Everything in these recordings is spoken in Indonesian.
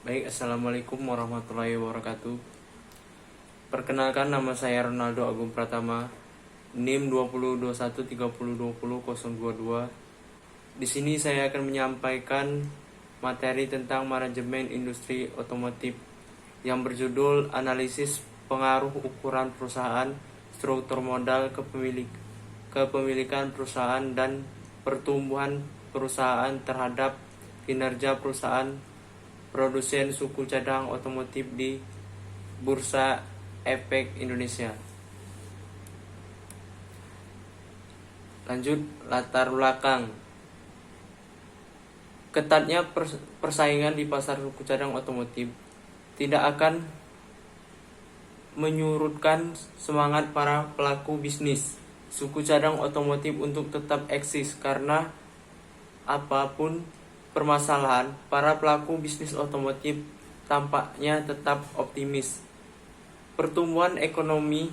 Baik, Assalamualaikum warahmatullahi wabarakatuh. Perkenalkan, nama saya Ronaldo Agung Pratama, NIM 2021302022. Di sini saya akan menyampaikan materi tentang manajemen industri otomotif yang berjudul Analisis Pengaruh Ukuran Perusahaan, Struktur Modal, Kepemilikan Perusahaan, dan Pertumbuhan Perusahaan terhadap kinerja perusahaan produsen suku cadang otomotif di Bursa Efek Indonesia. Lanjut, latar belakang. Ketatnya persaingan di pasar suku cadang otomotif tidak akan menyurutkan semangat para pelaku bisnis suku cadang otomotif untuk tetap eksis, karena apapun permasalahan, para pelaku bisnis otomotif tampaknya tetap optimis. Pertumbuhan ekonomi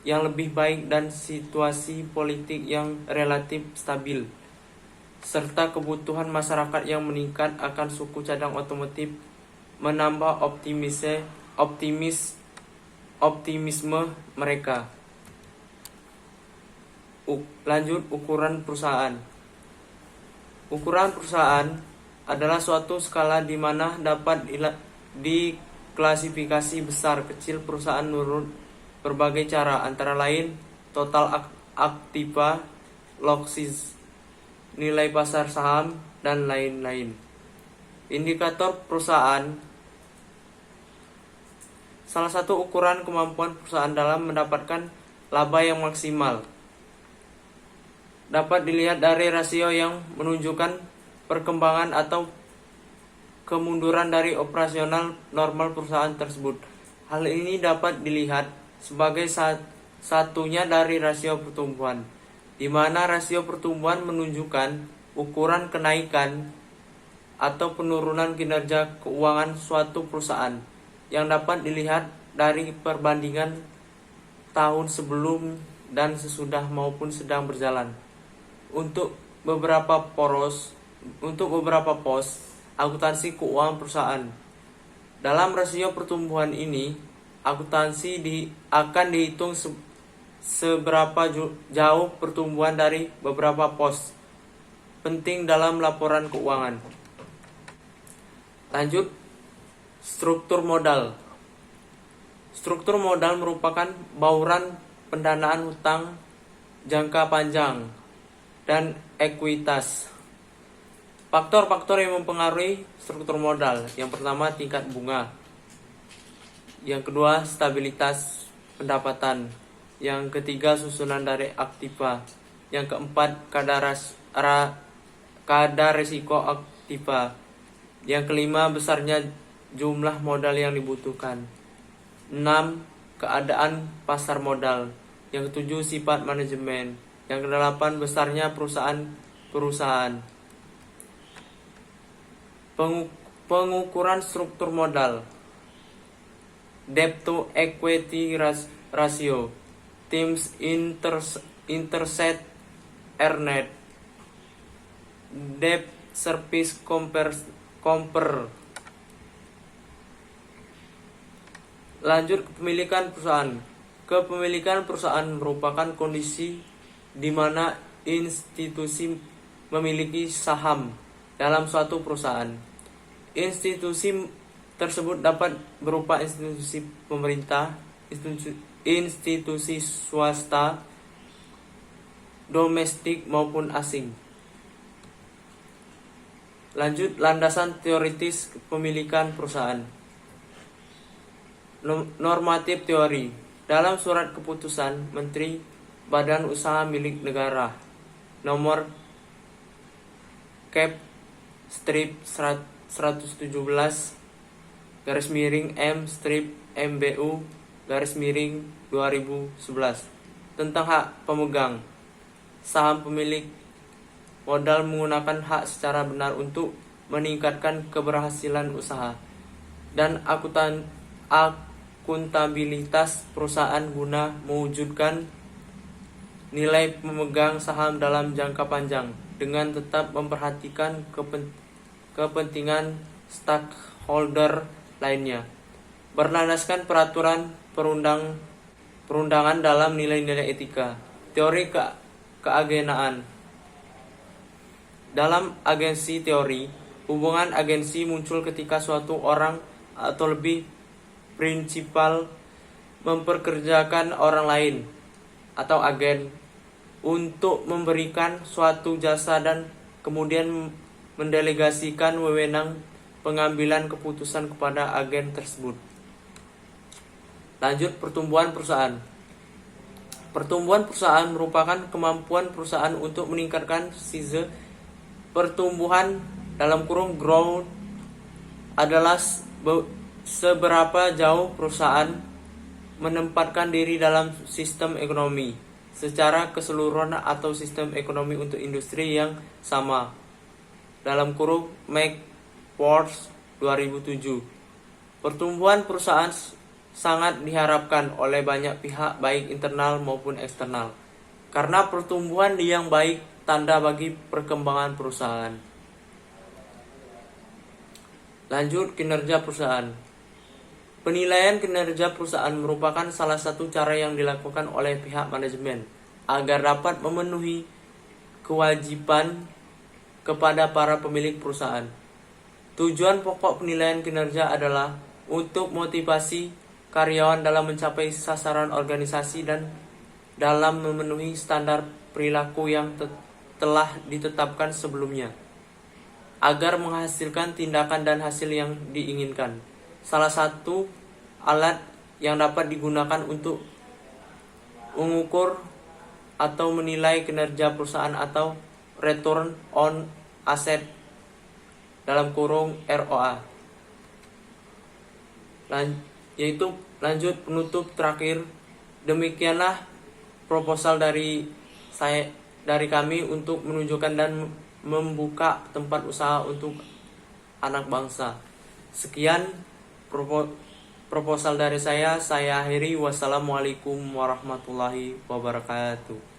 yang lebih baik dan situasi politik yang relatif stabil, serta kebutuhan masyarakat yang meningkat akan suku cadang otomotif menambah optimisme mereka. Lanjut, ukuran perusahaan. Ukuran perusahaan adalah suatu skala di mana dapat diklasifikasi besar kecil perusahaan menurut berbagai cara, antara lain total aktiva, loksis, nilai pasar saham, dan lain-lain. Indikator perusahaan. Salah satu ukuran kemampuan perusahaan dalam mendapatkan laba yang maksimal dapat dilihat dari rasio yang menunjukkan perkembangan atau kemunduran dari operasional normal perusahaan tersebut. Hal ini dapat dilihat sebagai satunya dari rasio pertumbuhan, di mana rasio pertumbuhan menunjukkan ukuran kenaikan atau penurunan kinerja keuangan suatu perusahaan yang dapat dilihat dari perbandingan tahun sebelum dan sesudah maupun sedang berjalan. Untuk beberapa pos akuntansi keuangan perusahaan. Dalam rasio pertumbuhan ini, akuntansi akan dihitung seberapa jauh pertumbuhan dari beberapa pos penting dalam laporan keuangan. Lanjut, struktur modal. Struktur modal merupakan bauran pendanaan hutang jangka panjang dan ekuitas. Faktor-faktor yang mempengaruhi struktur modal. Yang pertama, tingkat bunga. Yang kedua, stabilitas pendapatan. Yang ketiga, susunan dari aktiva. Yang keempat, kadar risiko aktiva. Yang kelima, besarnya jumlah modal yang dibutuhkan. 6. Keadaan pasar modal. Yang ketujuh, sifat manajemen. Yang kedelapan, besarnya perusahaan. Pengukuran struktur modal. Debt to equity ratio, Teams Interset Earned, Debt Service Compare. Lanjut, kepemilikan perusahaan. Kepemilikan perusahaan merupakan kondisi di mana institusi memiliki saham dalam suatu perusahaan. Institusi tersebut dapat berupa institusi pemerintah, institusi swasta, domestik maupun asing. Lanjut, landasan teoritis kepemilikan perusahaan. Normatif teori. Dalam surat keputusan Menteri Badan Usaha Milik Negara nomor Kep strip 117 garis miring M strip MBU garis miring 2011 tentang hak pemegang saham pemilik modal menggunakan hak secara benar untuk meningkatkan keberhasilan usaha dan akuntabilitas perusahaan guna mewujudkan nilai pemegang saham dalam jangka panjang dengan tetap memperhatikan kepentingan stakeholder lainnya, berlandaskan peraturan perundangan dalam nilai-nilai etika. Teori keagenaan. Dalam agensi teori, hubungan agensi muncul ketika suatu orang atau lebih prinsipal memperkerjakan orang lain atau agen untuk memberikan suatu jasa dan kemudian mendelegasikan wewenang pengambilan keputusan kepada agen tersebut. Lanjut, pertumbuhan perusahaan. Pertumbuhan perusahaan merupakan kemampuan perusahaan untuk meningkatkan size. Pertumbuhan dalam kurung growth adalah seberapa jauh perusahaan menempatkan diri dalam sistem ekonomi secara keseluruhan atau sistem ekonomi untuk industri yang sama. Dalam kurung McWorth 2007. Pertumbuhan perusahaan sangat diharapkan oleh banyak pihak baik internal maupun eksternal. Karena pertumbuhan yang baik tanda bagi perkembangan perusahaan. Lanjut, kinerja perusahaan. Penilaian kinerja perusahaan merupakan salah satu cara yang dilakukan oleh pihak manajemen agar dapat memenuhi kewajiban kepada para pemilik perusahaan. Tujuan pokok penilaian kinerja adalah untuk motivasi karyawan dalam mencapai sasaran organisasi dan dalam memenuhi standar perilaku yang telah ditetapkan sebelumnya, agar menghasilkan tindakan dan hasil yang diinginkan. Salah satu alat yang dapat digunakan untuk mengukur atau menilai kinerja perusahaan atau return on asset dalam kurung ROA. Yaitu lanjut penutup terakhir. Demikianlah proposal dari kami untuk menunjukkan dan membuka tempat usaha untuk anak bangsa. Sekian proposal dari saya akhiri. Wassalamualaikum warahmatullahi wabarakatuh.